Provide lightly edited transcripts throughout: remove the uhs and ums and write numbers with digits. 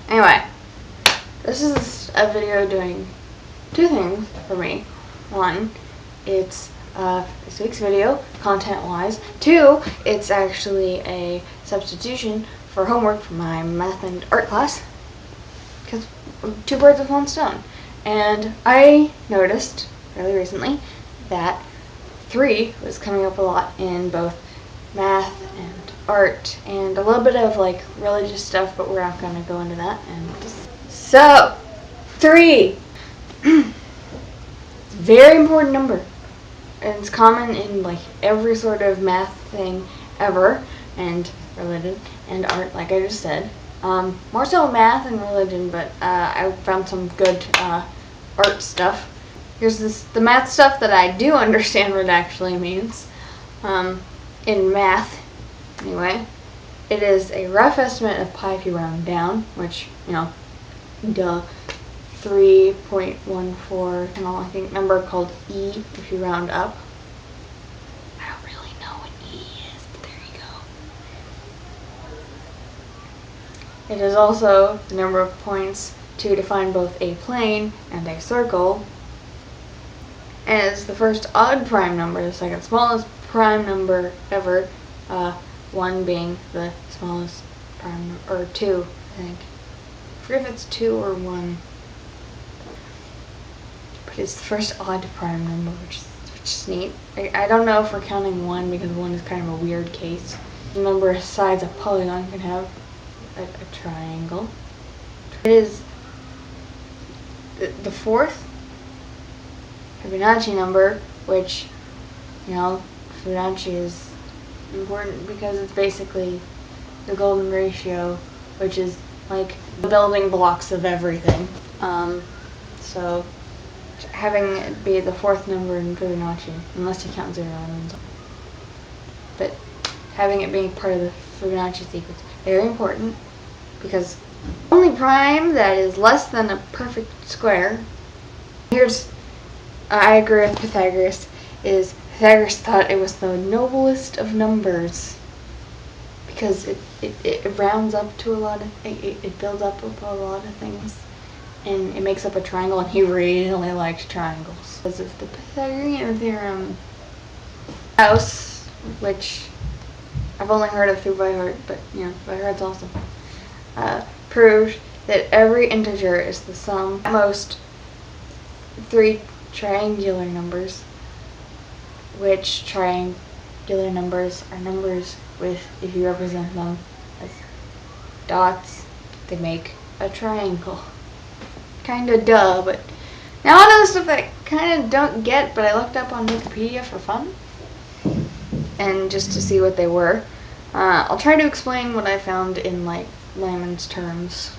Anyway, this is a video doing two things for me. One, it's this week's video, content-wise. Two, it's actually a substitution for homework for my math and art class. Because two birds with one stone. And I noticed fairly recently that 3 was coming up a lot in both math and art and a little bit of like religious stuff, but we're not going to go into that. So 3, very important number, and it's common in like every sort of math thing ever, and religion and art, like I just said. More so math and religion, but I found some good art stuff. Here's the math stuff that I do understand what it actually means. In math, anyway, it is a rough estimate of pi if you round down, which, you know, duh, 3.14, and all, I think, number called e if you round up. I don't really know what e is, but there you go. It is also the number of points to define both a plane and a circle, and it's the first odd prime number, the second smallest prime number ever, 1 being the smallest prime number, or 2, I think. I forget if it's 2 or 1. But it's the first odd prime number, which is neat. I don't know if we're counting 1 because 1 is kind of a weird case. The number of sides a polygon can have, a triangle. It is the fourth Fibonacci number, which, you know, Fibonacci is important because it's basically the golden ratio, which is like the building blocks of everything. So having it be the fourth number in Fibonacci, unless you count 0 elements, but having it being part of the Fibonacci sequence, very important, because the only prime that is less than a perfect square, I agree with Pythagoras, is Pythagoras thought it was the noblest of numbers because it rounds up to a lot of, it builds up with a lot of things, and it makes up a triangle, and he really liked triangles. Because of the Pythagorean theorem, Gauss, which I've only heard of through by heart, but you know, by heart's awesome, proved that every integer is the sum at most 3 triangular numbers, which triangular numbers are numbers with, if you represent them as dots, they make a triangle. Kinda duh, but now I know stuff that I kinda don't get, but I looked up on Wikipedia for fun and just to see what they were. I'll try to explain what I found in like layman's terms.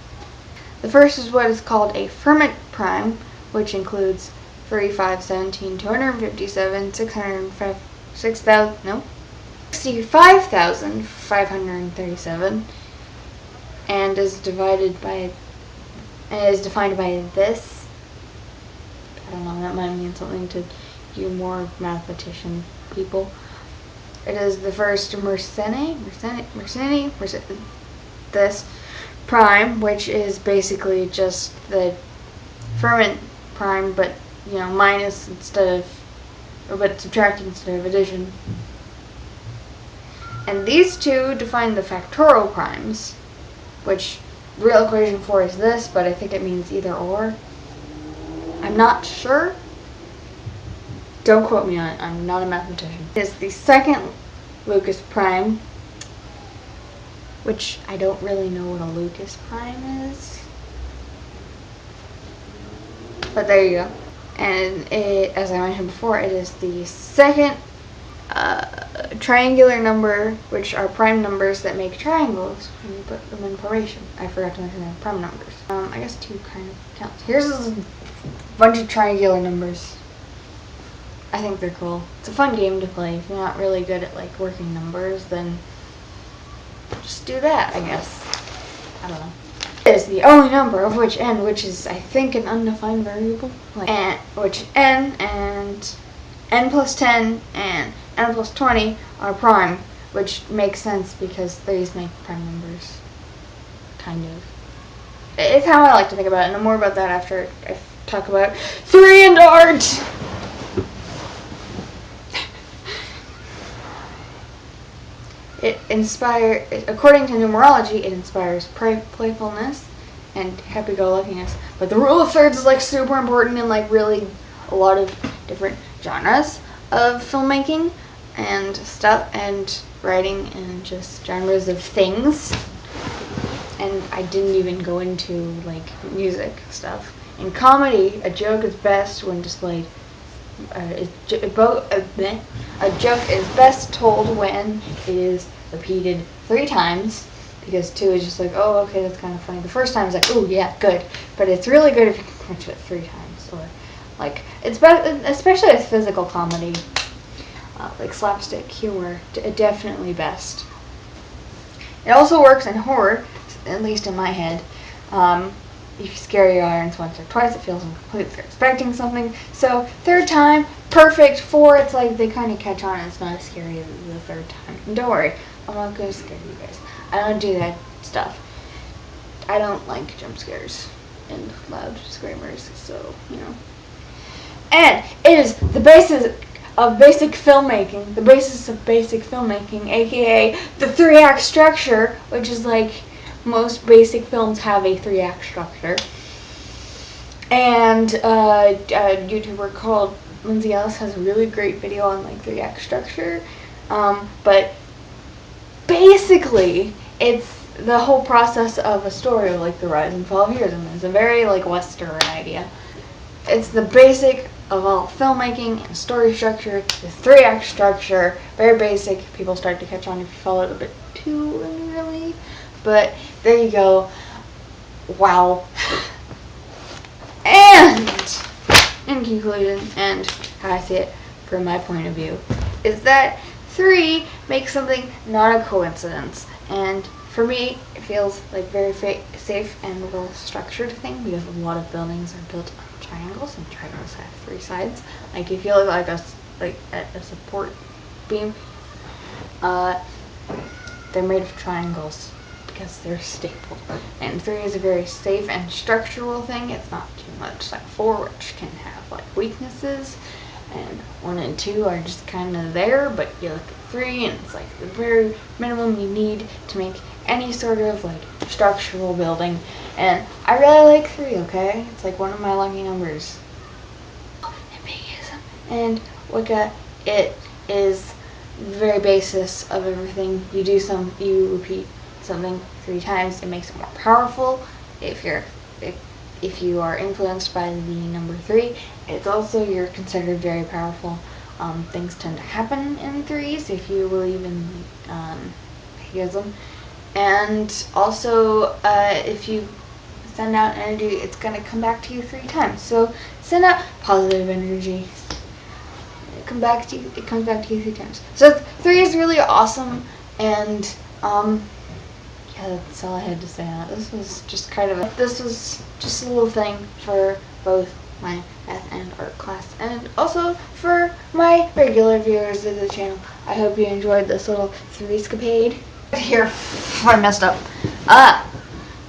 The first is what is called a Fermat prime, which includes 3, 5, 17, 257, 65,537, and is defined by this. I don't know, that might mean something to you more mathematician people. It is the first this prime, which is basically just the Fermat prime, but you know, minus instead of, but subtracting instead of addition. And these two define the factorial primes, which real equation for is this, but I think it means either or. I'm not sure. Don't quote me on it. I'm not a mathematician. It is the second Lucas prime, which I don't really know what a Lucas prime is. But there you go. And it, as I mentioned before, it is the second triangular number, which are prime numbers that make triangles when you put them in formation. I forgot to mention they're prime numbers. I guess 2 kind of counts. Here's a bunch of triangular numbers. I think they're cool. It's a fun game to play. If you're not really good at like working numbers, then just do that, I guess. I don't know. Is the only number of which n, which is I think an undefined variable, like n, which n and n plus 10 and n plus 20 are prime, which makes sense because these make prime numbers, kind of. it's how I like to think about it, and more about that after I talk about 3 and art. According to numerology, it inspires playfulness and happy-go-luckiness. But the rule of thirds is like super important in like really a lot of different genres of filmmaking and stuff, and writing, and just genres of things. And I didn't even go into like music stuff. In comedy, a joke is best when displayed. A joke is best told when it is repeated 3 times, because 2 is just like, oh, okay, that's kind of funny. The first time is like, oh, yeah, good. But it's really good if you can finish it 3 times. Or like, it's best, especially with physical comedy, like slapstick humor, definitely best. It also works in horror, at least in my head. If you scare your audience once or twice, it feels incomplete. They're expecting something. So 3rd time, perfect. 4, it's like they kind of catch on. It's not as scary as the 3rd time. And don't worry, I'm not going to scare you guys. I don't do that stuff. I don't like jump scares and loud screamers, so, you know. And it is the basis of basic filmmaking, aka the 3-act structure, which is like, most basic films have a 3-act structure. And a YouTuber called Lindsay Ellis has a really great video on like 3-act structure. But basically, it's the whole process of a story of like the rise and fall of heroism. It's a very like Western idea. It's the basic of all filmmaking and story structure. The 3-act structure, very basic. People start to catch on if you follow it a bit too linearly. But there you go. Wow. And in conclusion, and how I see it from my point of view, is that 3 makes something not a coincidence. And for me, it feels like very safe and well-structured thing, because a lot of buildings are built on triangles, and triangles have 3 sides. Like if you look like a support beam, they're made of triangles, because they're stapled. And 3 is a very safe and structural thing. It's not too much like 4, which can have like weaknesses, and 1 and 2 are just kind of there, but you look at 3 and it's like the very minimum you need to make any sort of like structural building. And I really like 3, okay? It's like one of my lucky numbers. And Wicca, it is the very basis of everything. You repeat something 3 times, it makes it more powerful. If you are influenced by the number 3, it's also, you're considered very powerful. Things tend to happen in 3s if you believe in theism. And also, if you send out energy, it's gonna come back to you 3 times. So send out positive energy. It comes back to you 3 times. So 3 is really awesome, and yeah, that's all I had to say on it. This was just a little thing for both my math and art class, and also for my regular viewers of the channel. I hope you enjoyed this little 3-scapade. Here, I messed up.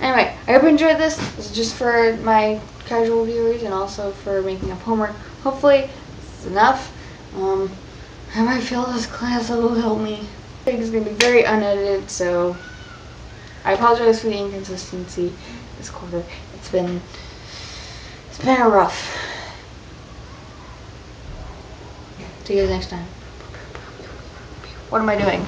Anyway, I hope you enjoyed this. This is just for my casual viewers, and also for making up homework. Hopefully, it's enough. I might fail this class, that will help me. It's going to be very unedited, so I apologize for the inconsistency this quarter. It's been a rough. See you guys next time. What am I doing?